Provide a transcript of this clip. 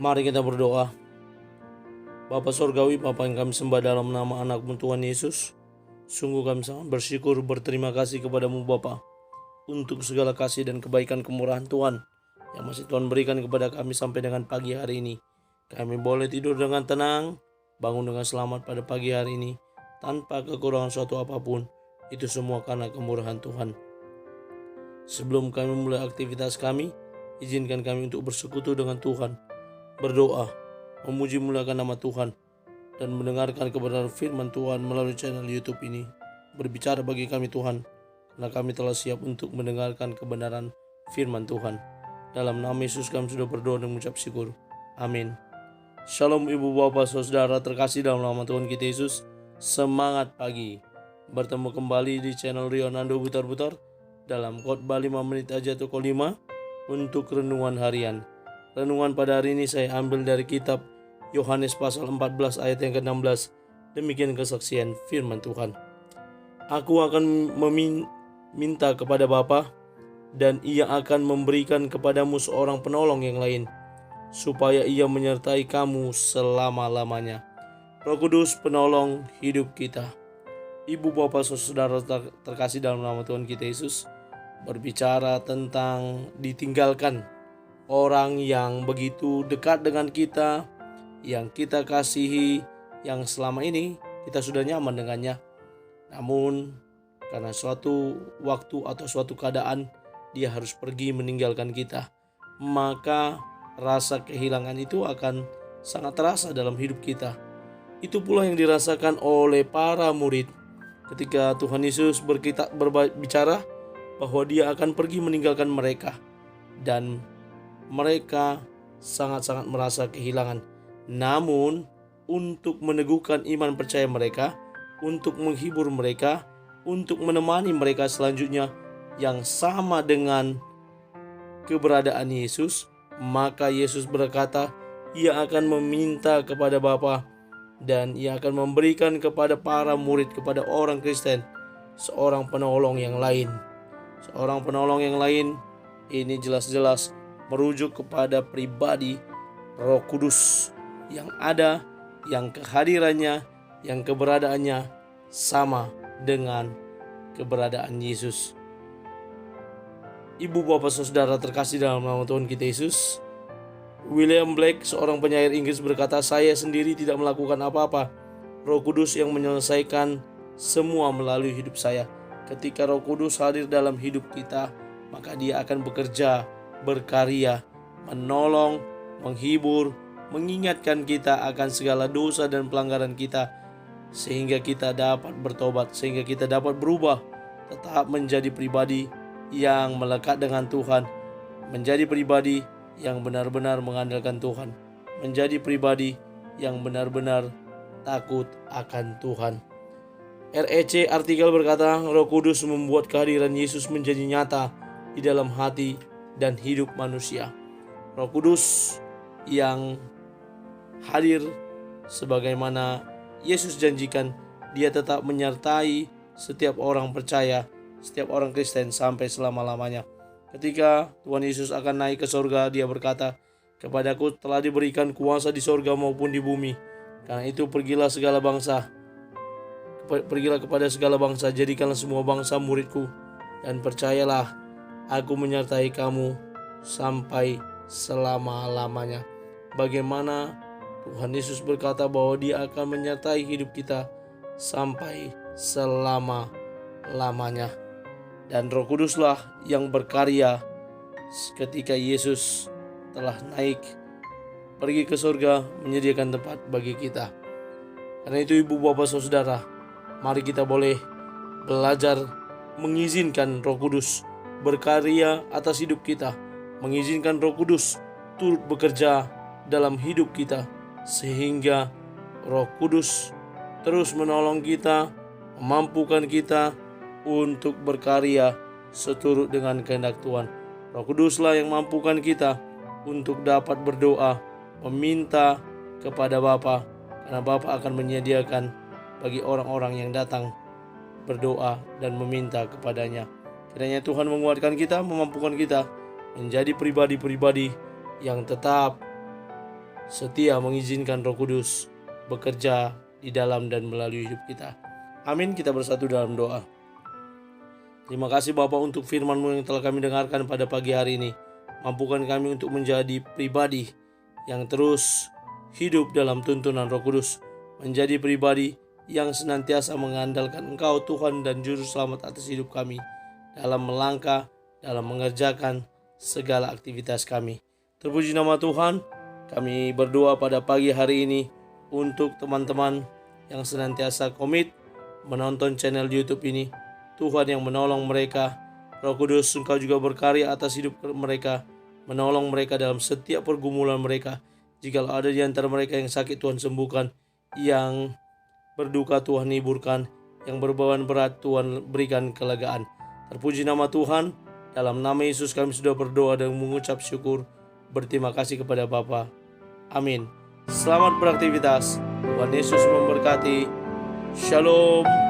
Mari kita berdoa. Bapa Sorgawi, Bapa yang kami sembah dalam nama anak-Mu Tuhan Yesus, sungguh kami sangat bersyukur, berterima kasih kepadamu Bapa untuk segala kasih dan kebaikan kemurahan Tuhan yang masih Tuhan berikan kepada kami sampai dengan pagi hari ini. Kami boleh tidur dengan tenang, bangun dengan selamat pada pagi hari ini, tanpa kekurangan suatu apapun. Itu semua karena kemurahan Tuhan. Sebelum kami mulai aktivitas kami, izinkan kami untuk bersekutu dengan Tuhan, berdoa, memuji muliakan nama Tuhan, dan mendengarkan kebenaran firman Tuhan melalui channel YouTube ini. Berbicara bagi kami Tuhan, karena kami telah siap untuk mendengarkan kebenaran firman Tuhan. Dalam nama Yesus kami sudah berdoa dan mengucap syukur. Amin. Shalom ibu bapak saudara terkasih dalam nama Tuhan kita Yesus. Semangat pagi. Bertemu kembali di channel Rionando Butar-Butar dalam khotbah 5 menit aja toko 5 untuk renungan harian. Renungan pada hari ini saya ambil dari kitab Yohanes pasal 14 ayat yang ke-16. Demikian kesaksian firman Tuhan. Aku akan meminta kepada Bapa, dan Ia akan memberikan kepadamu seorang penolong yang lain, supaya Ia menyertai kamu selama-lamanya. Roh Kudus, penolong hidup kita. Ibu bapak saudara terkasih dalam nama Tuhan kita Yesus, berbicara tentang ditinggalkan orang yang begitu dekat dengan kita, yang kita kasihi, yang selama ini kita sudah nyaman dengannya. Namun karena suatu waktu atau suatu keadaan dia harus pergi meninggalkan kita, maka rasa kehilangan itu akan sangat terasa dalam hidup kita. Itu pula yang dirasakan oleh para murid ketika Tuhan Yesus berbicara bahwa dia akan pergi meninggalkan mereka, dan mereka sangat-sangat merasa kehilangan. Namun untuk meneguhkan iman percaya mereka, untuk menghibur mereka, untuk menemani mereka selanjutnya yang sama dengan keberadaan Yesus, maka Yesus berkata, Ia akan meminta kepada Bapa, dan Ia akan memberikan kepada para murid, kepada orang Kristen, seorang penolong yang lain. Seorang penolong yang lain ini jelas-jelas merujuk kepada pribadi Roh Kudus yang ada, yang kehadirannya, yang keberadaannya sama dengan keberadaan Yesus. Ibu bapak saudara terkasih dalam nama Tuhan kita Yesus, William Blake, seorang penyair Inggris berkata, saya sendiri tidak melakukan apa-apa. Roh Kudus yang menyelesaikan semua melalui hidup saya. Ketika Roh Kudus hadir dalam hidup kita, maka Dia akan bekerja, berkarya, menolong, menghibur, mengingatkan kita akan segala dosa dan pelanggaran kita, sehingga kita dapat bertobat, sehingga kita dapat berubah, tetap menjadi pribadi yang melekat dengan Tuhan, menjadi pribadi yang benar-benar mengandalkan Tuhan, menjadi pribadi yang benar-benar takut akan Tuhan. REC artikel berkata, Roh Kudus membuat kehadiran Yesus menjadi nyata di dalam hati dan hidup manusia. Roh Kudus yang hadir sebagaimana Yesus janjikan, Dia tetap menyertai setiap orang percaya, setiap orang Kristen sampai selama-lamanya. Ketika Tuhan Yesus akan naik ke sorga, Dia berkata, kepadaku telah diberikan kuasa di sorga maupun di bumi. Karena itu pergilah kepada segala bangsa, jadikanlah semua bangsa muridku, dan percayalah, aku menyertai kamu sampai selama-lamanya. Bagaimana Tuhan Yesus berkata bahwa Dia akan menyertai hidup kita sampai selama-lamanya. Dan Roh Kuduslah yang berkarya ketika Yesus telah naik pergi ke surga menyediakan tempat bagi kita. Karena itu ibu bapak saudara, mari kita boleh belajar mengizinkan Roh Kudus berkarya atas hidup kita, mengizinkan Roh Kudus turut bekerja dalam hidup kita, sehingga Roh Kudus terus menolong kita, memampukan kita untuk berkarya seturut dengan kehendak Tuhan. Roh Kuduslah yang mampukan kita untuk dapat berdoa, meminta kepada Bapa, karena Bapa akan menyediakan bagi orang-orang yang datang berdoa dan meminta kepadanya. Kiranya Tuhan menguatkan kita, memampukan kita menjadi pribadi-pribadi yang tetap setia mengizinkan Roh Kudus bekerja di dalam dan melalui hidup kita. Amin. Kita bersatu dalam doa. Terima kasih Bapa untuk firman-Mu yang telah kami dengarkan pada pagi hari ini. Mampukan kami untuk menjadi pribadi yang terus hidup dalam tuntunan Roh Kudus, menjadi pribadi yang senantiasa mengandalkan Engkau Tuhan dan Juru Selamat atas hidup kami, dalam melangkah, dalam mengerjakan segala aktivitas kami. Terpuji nama Tuhan. Kami berdoa pada pagi hari ini untuk teman-teman yang senantiasa komit menonton channel YouTube ini. Tuhan yang menolong mereka. Roh Kudus, Engkau juga berkarya atas hidup mereka, menolong mereka dalam setiap pergumulan mereka. Jika ada di antara mereka yang sakit, Tuhan sembuhkan. Yang berduka, Tuhan hiburkan. Yang berbeban berat, Tuhan berikan kelegaan. Terpuji nama Tuhan. Dalam nama Yesus kami sudah berdoa dan mengucap syukur. Berterima kasih kepada Bapa. Amin. Selamat beraktivitas. Tuhan Yesus memberkati. Shalom.